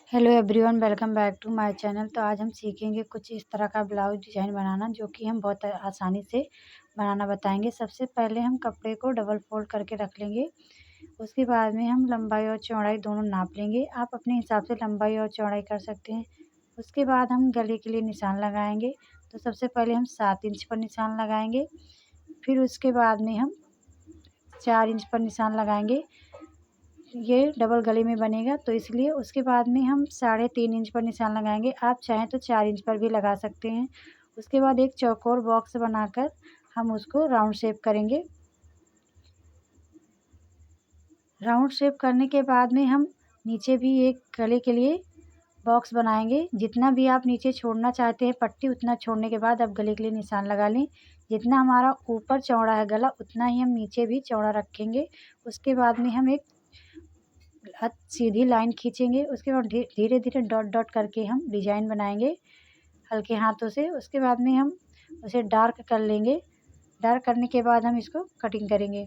Hello everyone, welcome back to my channel. तो आज हम सीखेंगे कुछ इस तरह का ब्लाउज डिज़ाइन बनाना, जो कि हम बहुत आसानी से बनाना बताएंगे। सबसे पहले हम कपड़े को डबल फोल्ड करके रख लेंगे। उसके बाद में हम लंबाई और चौड़ाई दोनों नाप लेंगे। आप अपने हिसाब से लंबाई और चौड़ाई कर सकते हैं। उसके बाद हम गले के लिए निशान लगाएंगे। तो सबसे पहले हम 7 इंच पर निशान लगाएंगे। फिर उसके बाद में हम 4 इंच पर निशान लगाएंगे। ये डबल गले में बनेगा, तो इसलिए उसके बाद में हम 3.5 इंच पर निशान लगाएंगे। आप चाहें तो 4 इंच पर भी लगा सकते हैं। उसके बाद एक चौकोर बॉक्स बनाकर हम उसको राउंड शेप करेंगे। राउंड शेप करने के बाद में हम नीचे भी एक गले के लिए बॉक्स बनाएंगे। जितना भी आप नीचे छोड़ना चाहते हैं पट्टी, उतना छोड़ने के बाद आप गले के लिए निशान लगा लें। जितना हमारा ऊपर चौड़ा है गला, उतना ही हम नीचे भी चौड़ा रखेंगे। उसके बाद में हम एक सीधी लाइन खींचेंगे। उसके बाद धीरे धीरे डॉट डॉट करके हम डिजाइन बनाएंगे हल्के हाथों से। उसके बाद में हम उसे डार्क कर लेंगे। डार्क करने के बाद हम इसको कटिंग करेंगे।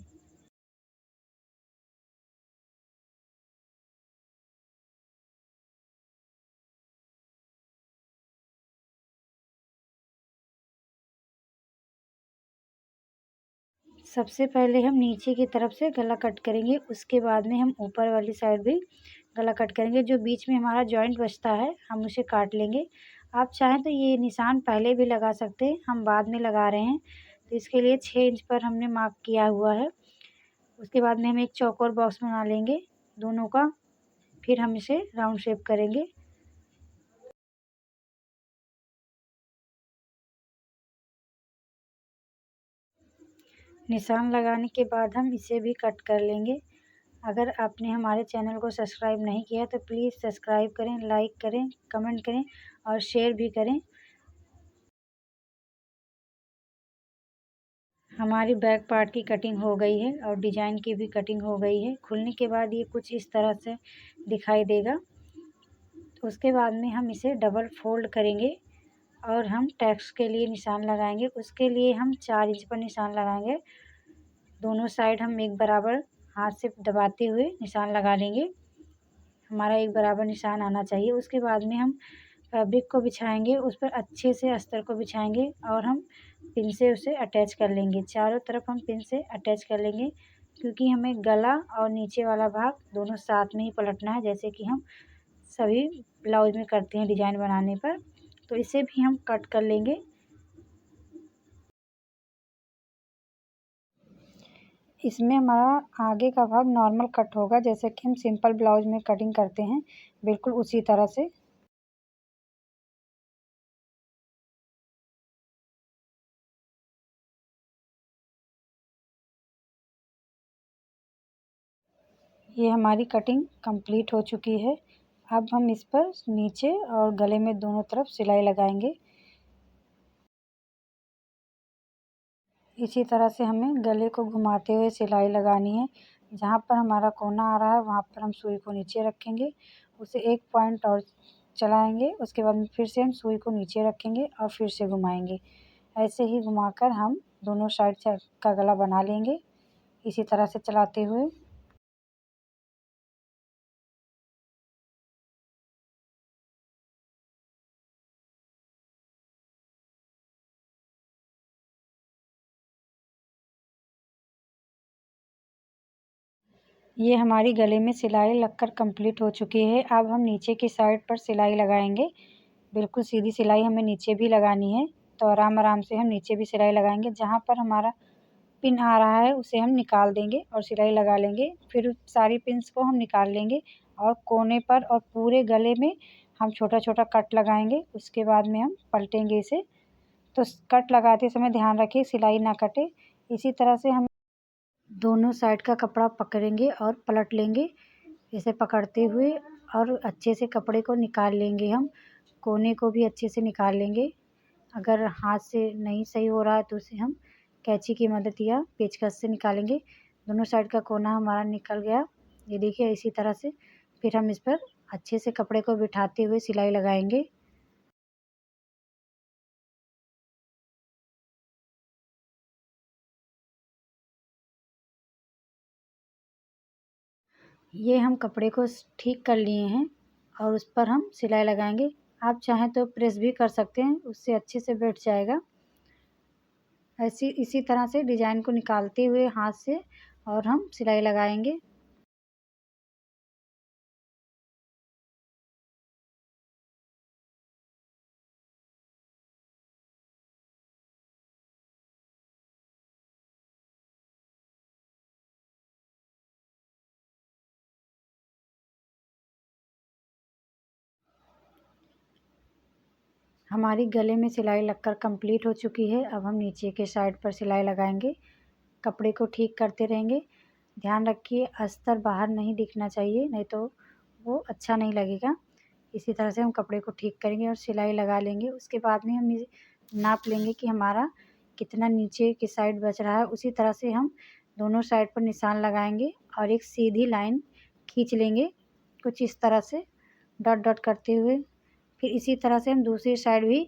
सबसे पहले हम नीचे की तरफ से गला कट करेंगे। उसके बाद में हम ऊपर वाली साइड भी गला कट करेंगे। जो बीच में हमारा जॉइंट बचता है हम उसे काट लेंगे। आप चाहें तो ये निशान पहले भी लगा सकते हैं, हम बाद में लगा रहे हैं। तो इसके लिए 6 इंच पर हमने मार्क किया हुआ है। उसके बाद में हम एक चौकोर बॉक्स बना लेंगे दोनों का। फिर हम इसे राउंड शेप करेंगे। निशान लगाने के बाद हम इसे भी कट कर लेंगे। अगर आपने हमारे चैनल को सब्सक्राइब नहीं किया तो प्लीज़ सब्सक्राइब करें, लाइक करें, कमेंट करें और शेयर भी करें। हमारी बैक पार्ट की कटिंग हो गई है और डिजाइन की भी कटिंग हो गई है। खुलने के बाद ये कुछ इस तरह से दिखाई देगा। उसके बाद में हम इसे डबल फोल्ड करेंगे और हम टैक्स के लिए निशान लगाएंगे। उसके लिए हम 4 इंच पर निशान लगाएंगे। दोनों साइड हम एक बराबर हाथ से दबाते हुए निशान लगा लेंगे। हमारा एक बराबर निशान आना चाहिए। उसके बाद में हम फैब्रिक को बिछाएंगे, उस पर अच्छे से अस्तर को बिछाएंगे और हम पिन से उसे अटैच कर लेंगे। चारों तरफ हम पिन से अटैच कर लेंगे, क्योंकि हमें गला और नीचे वाला भाग दोनों साथ में ही पलटना है, जैसे कि हम सभी ब्लाउज में करते हैं डिजाइन बनाने पर। तो इसे भी हम कट कर लेंगे। इसमें हमारा आगे का भाग नॉर्मल कट होगा, जैसे कि हम सिंपल ब्लाउज में कटिंग करते हैं, बिल्कुल उसी तरह से। ये हमारी कटिंग कंप्लीट हो चुकी है। अब हम इस पर नीचे और गले में दोनों तरफ सिलाई लगाएंगे। इसी तरह से हमें गले को घुमाते हुए सिलाई लगानी है। जहाँ पर हमारा कोना आ रहा है वहाँ पर हम सुई को नीचे रखेंगे, उसे एक पॉइंट और चलाएंगे। उसके बाद में फिर से हम सुई को नीचे रखेंगे और फिर से घुमाएंगे। ऐसे ही घुमाकर हम दोनों साइड से का गला बना लेंगे, इसी तरह से चलाते हुए। ये हमारी गले में सिलाई लगकर कंप्लीट हो चुकी है। अब हम नीचे की साइड पर सिलाई लगाएंगे। बिल्कुल सीधी सिलाई हमें नीचे भी लगानी है, तो आराम आराम से हम नीचे भी सिलाई लगाएंगे। जहाँ पर हमारा पिन आ रहा है उसे हम निकाल देंगे और सिलाई लगा लेंगे। फिर सारी पिन्स को हम निकाल लेंगे और कोने पर और पूरे गले में हम छोटा छोटा कट लगाएंगे। उसके बाद में हम पलटेंगे इसे। तो कट लगाते समय ध्यान रखिए सिलाई ना कटे। इसी तरह से हम दोनों साइड का कपड़ा पकड़ेंगे और पलट लेंगे, इसे पकड़ते हुए, और अच्छे से कपड़े को निकाल लेंगे। हम कोने को भी अच्छे से निकाल लेंगे। अगर हाथ से नहीं सही हो रहा है तो उसे हम कैंची की मदद या पेचकस से निकालेंगे। दोनों साइड का कोना हमारा निकल गया, ये देखिए इसी तरह से। फिर हम इस पर अच्छे से कपड़े को बिठाते हुए सिलाई लगाएंगे। ये हम कपड़े को ठीक कर लिए हैं और उस पर हम सिलाई लगाएंगे। आप चाहें तो प्रेस भी कर सकते हैं, उससे अच्छे से बैठ जाएगा। इसी तरह से डिज़ाइन को निकालते हुए हाथ से और हम सिलाई लगाएंगे। हमारी गले में सिलाई लगकर कंप्लीट हो चुकी है। अब हम नीचे के साइड पर सिलाई लगाएंगे। कपड़े को ठीक करते रहेंगे। ध्यान रखिए अस्तर बाहर नहीं दिखना चाहिए, नहीं तो वो अच्छा नहीं लगेगा। इसी तरह से हम कपड़े को ठीक करेंगे और सिलाई लगा लेंगे। उसके बाद में हम नाप लेंगे कि हमारा कितना नीचे की साइड बच रहा है। उसी तरह से हम दोनों साइड पर निशान लगाएंगे और एक सीधी लाइन खींच लेंगे, कुछ इस तरह से डॉट डॉट करते हुए। फिर इसी तरह से हम दूसरी साइड भी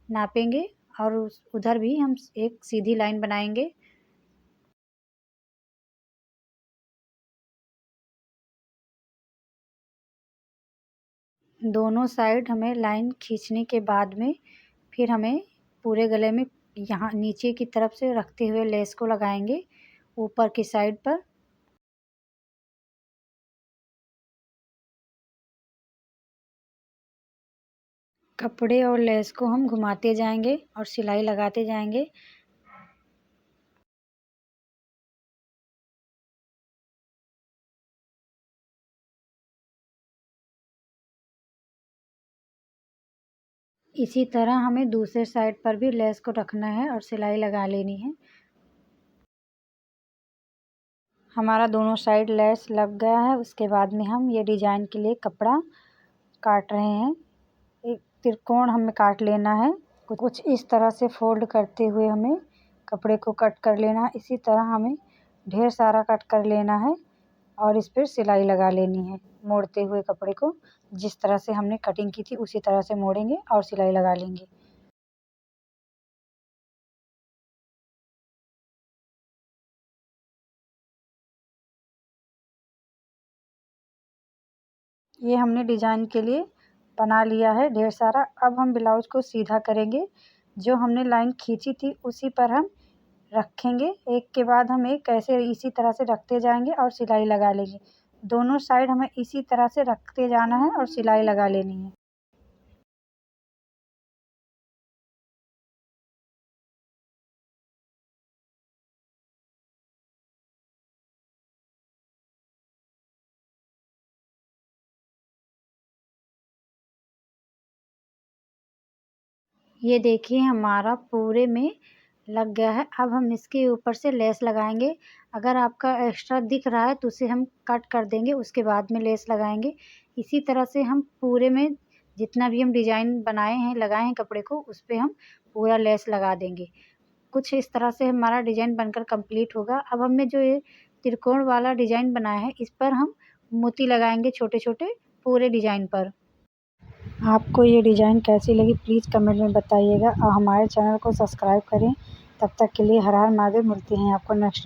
नापेंगे और उधर भी हम एक सीधी लाइन बनाएंगे। दोनों साइड हमें लाइन खींचने के बाद में फिर हमें पूरे गले में यहाँ नीचे की तरफ से रखते हुए लेस को लगाएंगे ऊपर की साइड पर। कपड़े और लेस को हम घुमाते जाएंगे और सिलाई लगाते जाएंगे। इसी तरह हमें दूसरे साइड पर भी लेस को रखना है और सिलाई लगा लेनी है। हमारा दोनों साइड लेस लग गया है। उसके बाद में हम ये डिजाइन के लिए कपड़ा काट रहे हैं। एक त्रिकोण हमें काट लेना है। कुछ इस तरह से फोल्ड करते हुए हमें कपड़े को कट कर लेना है। इसी तरह हमें ढेर सारा कट कर लेना है और इस पर सिलाई लगा लेनी है। मोड़ते हुए कपड़े को जिस तरह से हमने कटिंग की थी उसी तरह से मोड़ेंगे और सिलाई लगा लेंगे। ये हमने डिजाइन के लिए बना लिया है ढेर सारा। अब हम ब्लाउज को सीधा करेंगे। जो हमने लाइन खींची थी उसी पर हम रखेंगे। एक के बाद हम एक ऐसे इसी तरह से रखते जाएंगे और सिलाई लगा लेंगे। दोनों साइड हमें इसी तरह से रखते जाना है और सिलाई लगा लेनी है। ये देखिए हमारा पूरे में लग गया है। अब हम इसके ऊपर से लेस लगाएंगे। अगर आपका एक्स्ट्रा दिख रहा है तो उसे हम कट कर देंगे, उसके बाद में लेस लगाएंगे। इसी तरह से हम पूरे में जितना भी हम डिजाइन बनाए हैं लगाए हैं कपड़े को उस पर हम पूरा लेस लगा देंगे। कुछ इस तरह से हमारा डिजाइन बनकर कंप्लीट होगा। अब हमने जो ये त्रिकोण वाला डिजाइन बनाया है इस पर हम मोती लगाएंगे छोटे छोटे पूरे डिजाइन पर। आपको ये डिज़ाइन कैसी लगी प्लीज़ कमेंट में बताइएगा और हमारे चैनल को सब्सक्राइब करें। तब तक के लिए हर हर महादेव। मिलते हैं आपको नेक्स्ट